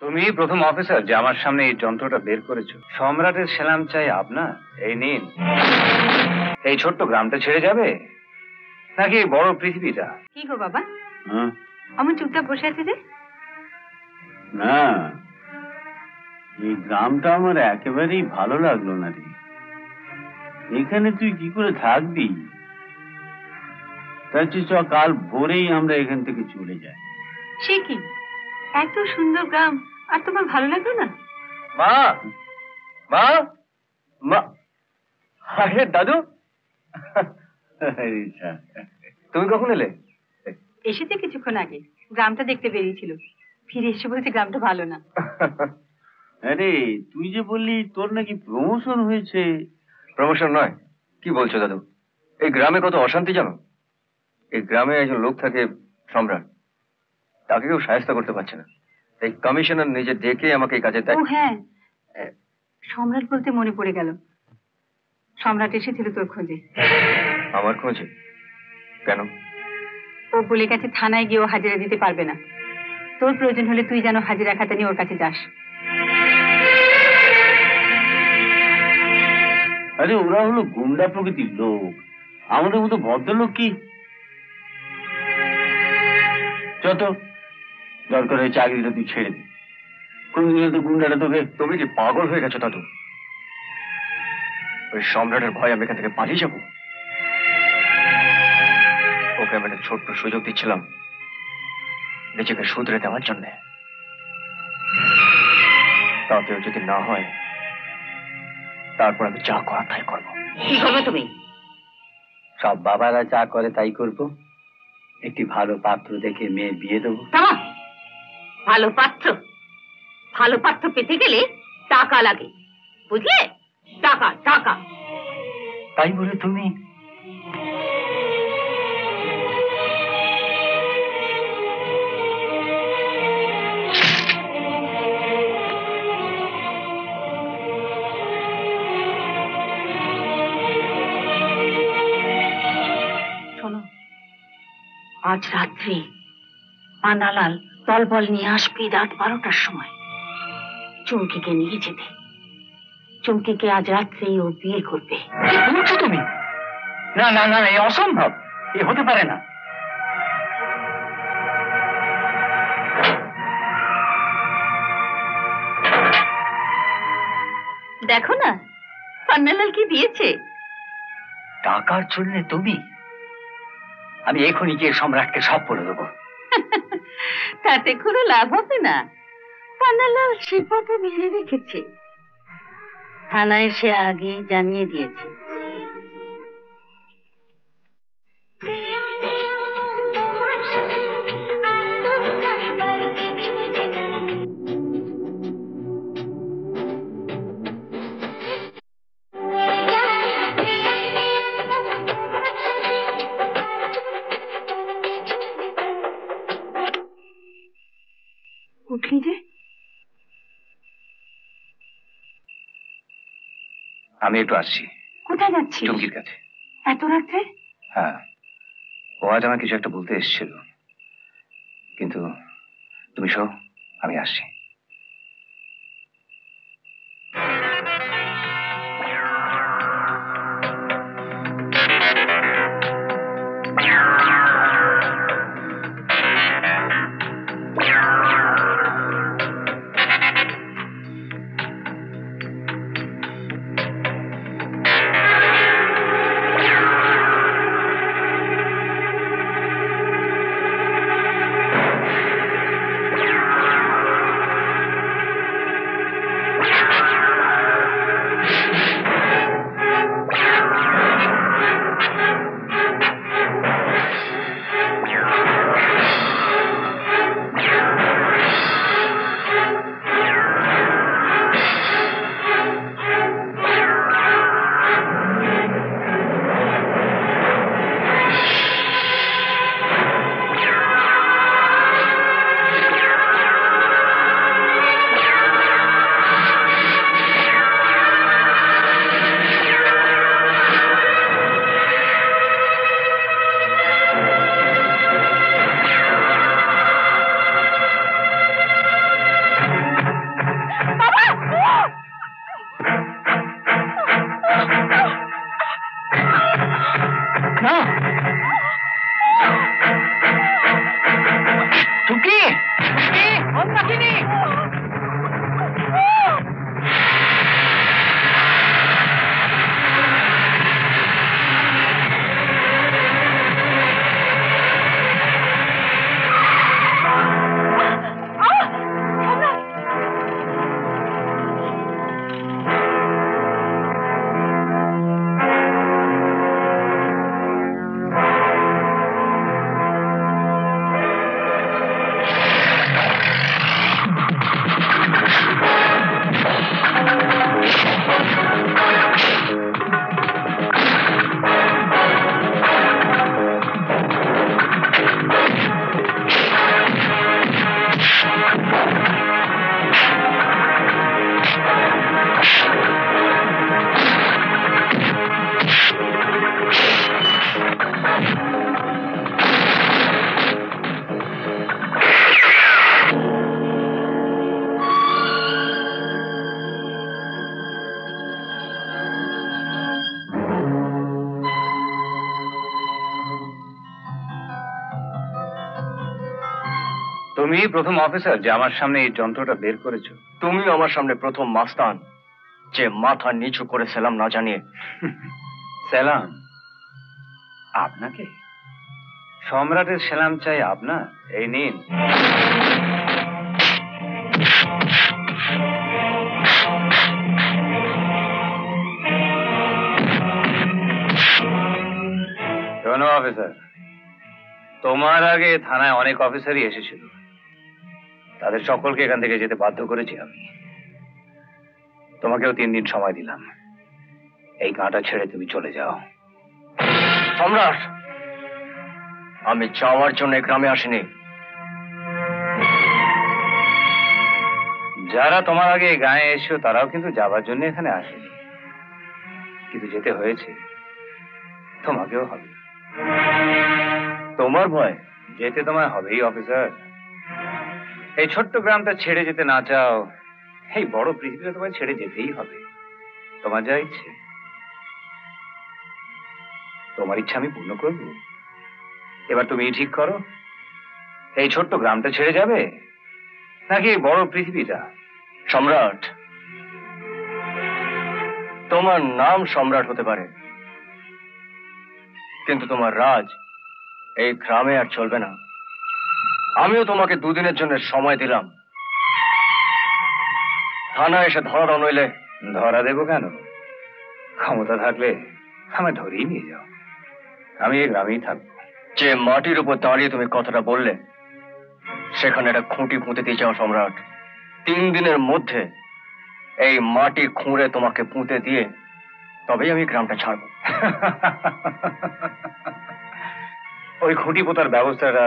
তুমি প্রথম অফিসার যে আমার সামনে এই যন্ত্রটা বের করেছো। সম্রাটের সেলাম চাই আপনার, এই নিন। এই ছোট্ট গ্রামটা ছেড়ে যাবে নাকি এই বড় পৃথিবীটা? কি গো বাবা, আমি চুপচাপ বসে আছি যে? না, এই গ্রামটা আমার একেবারেই ভালো লাগলো না রে। এখানে তুই কি করে থাকবি? তার চেয়ে কাল ভোরেই আমরা এখান থেকে চলে যাই। সে কি, এত সুন্দর গ্রাম আর তোমার ভালো লাগলো না? মা, মা, মা, আরে দাদু, তুমি কখন এলে? এসেছে কিছুক্ষণ আগে, গ্রামটা দেখতে বেরিয়েছিল, ফিরে এসে বলছে গ্রামটা ভালো না। আরে তুই যে বললি তোর নাকি প্রমোশন হয়েছে। প্রমোশন নয়, কি বলছো দাদু? এই গ্রামে কত অশান্তি জানো? এই গ্রামে একজন লোক থাকে, সম্রাট, তাকে কেউ সাহায্য করতে পারছে না। এই কমিশনার নিজে ডেকে আমাকে এই কাজে দেয়। ও হ্যাঁ, সম্রাট বলতে মনে পড়ে গেল, সম্রাট এসেছিল তোর খোঁজে। আমার খোঁজে? কেন? ও বলে গেছে থানায় গিয়েও হাজিরা দিতে পারবে না, তোর প্রয়োজন হলে তুই যেন হাজিরা খাতা নিয়ে ওর কাছে যাস। আরে ওরা হলো গুন্ডা প্রকৃতির লোক, আমাদের মতো ভদ্রলোক কি? যত দরকার হয় চাকরিটা তুই ছেড়ে দে, কোনদিন তো গুন্ডাটা তোকে। তুমি কি পাগল হয়ে গেছো দাদু? ওই সম্রাটের ভয় আমি এখান থেকে পালিয়ে যাবো? ওকে আমি একটা ছোট্ট সুযোগ দিচ্ছিলাম নিজেকে শুধরে দেওয়ার জন্য। তাতেও যদি না হয়, তারপর আমি যা করার তাই করবো। কি করবে তুমি? সব বাবারা যা করে তাই করব। একটি ভালো পাত্র দেখে মেয়ে বিয়ে দেবো। ভালো পাত্র? ভালো পাত্র পেতে গেলে টাকা লাগে, বুঝলে? টাকা টাকা। তাই বলে তুমি? শোনো, আজ রাত্রি পান্নালাল দলবল নিয়ে আসবে রাত 12টার সময়। চুমকিকে নিয়ে যেতে। চুমকিকে আজ রাত্রেই ও বিয়ে করবে। কি বলছো তুমি? না না না, এ অসম্ভব, এ হতে পারে না। দেখো না পান্নালাল কি দিয়েছে। টাকার জন্য তুমি? আমি এখনই গিয়ে সম্রাটকে সব বলে দেবো। তাতে কোনো লাভ হবে না, পান্নালাল শিল্পাকে মেরে রেখেছে, থানায় সে আগে জানিয়ে দিয়েছে। উঠলি যে? আমি একটু আসছি। কোথায় যাচ্ছিস? চুমকির কাছে। এত রাত্রে? হ্যাঁ, ও আজ আমার কিছু একটা বলতে এসেছিল, কিন্তু তুমি শো, আমি আসছি। তুমি প্রথম অফিসার যে আমার সামনে এই যন্ত্রটা বের করেছো। তুমি আমার সামনে প্রথম মাস্তান যে মাথা নিচু করে সেলাম না জানিয়ে। সেলাম আপনাকে? সম্রাটের সেলাম চাই আপনার? এই নিন। শোনো অফিসার, তোমার আগে থানায় অনেক অফিসারই এসেছিল, তাদের সকলকে এখান থেকে যেতে বাধ্য করেছি আমি। তোমাকেও 3 দিন সময় দিলাম, এই গাঁটা ছেড়ে তুমি চলে যাও। সম্রাট, আমি যাওয়ার জন্য গ্রামে আসিনি। যারা তোমার আগে এই গায়ে এসো তারাও কিন্তু যাবার জন্য এখানে আসেনি, কিন্তু যেতে হয়েছে, তোমাকেও হবে। তোমার ভয়? যেতে তোমায় হবেই অফিসার। এই ছোট্ট গ্রামটা ছেড়ে যেতে না চাও, এই বড় পৃথিবীটা তোমায় ছেড়ে যেতেই হবে। তোমার যা ইচ্ছে, তোমার ইচ্ছা আমি পূর্ণ করব। এবার তুমি ঠিক করো, এই ছোট্ট গ্রামটা ছেড়ে যাবে নাকি এই বড় পৃথিবীটা? সম্রাট, তোমার নাম সম্রাট হতে পারে, কিন্তু তোমার রাজ এই গ্রামে আর চলবে না। আমিও তোমাকে 2 দিনের জন্য সময় দিলাম। থানায় এসে ধরা দাও, নইলে। ধরা দেবো কেন? ক্ষমতা থাকলে আমায় ধরেই নিয়ে যাও, আমি এই গ্রামেই থাকবো। যে মাটির উপর দাঁড়িয়ে তুমি কথাটা বললে, সেখানে একটা খুঁটি পুঁতে দিয়ে যাও সম্রাট। 3 দিনের মধ্যে এই মাটি খুঁড়ে তোমাকে পুঁতে দিয়ে তবেই আমি গ্রামটা ছাড়বো। ওই খুঁটি পোতার ব্যবস্থাটা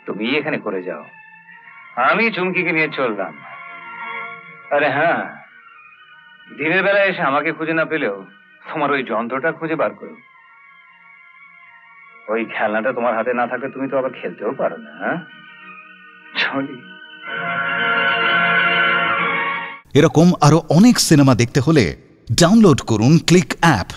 তুমি এখানে করে যাও, আমি চুমকিকে নিয়ে চললাম। আরে হ্যাঁ, দিনের বেলায় এসে আমাকে খুঁজে না পেলেও তোমার ওই যন্ত্রটা খুঁজে বার করো। ওই খেলনাটা তোমার হাতে না থাকলে তুমি তো আবার খেলতেও পারো না। হ্যাঁ চলি। এরকম আরো অনেক সিনেমা দেখতে হলে ডাউনলোড করুন ক্লিক অ্যাপ।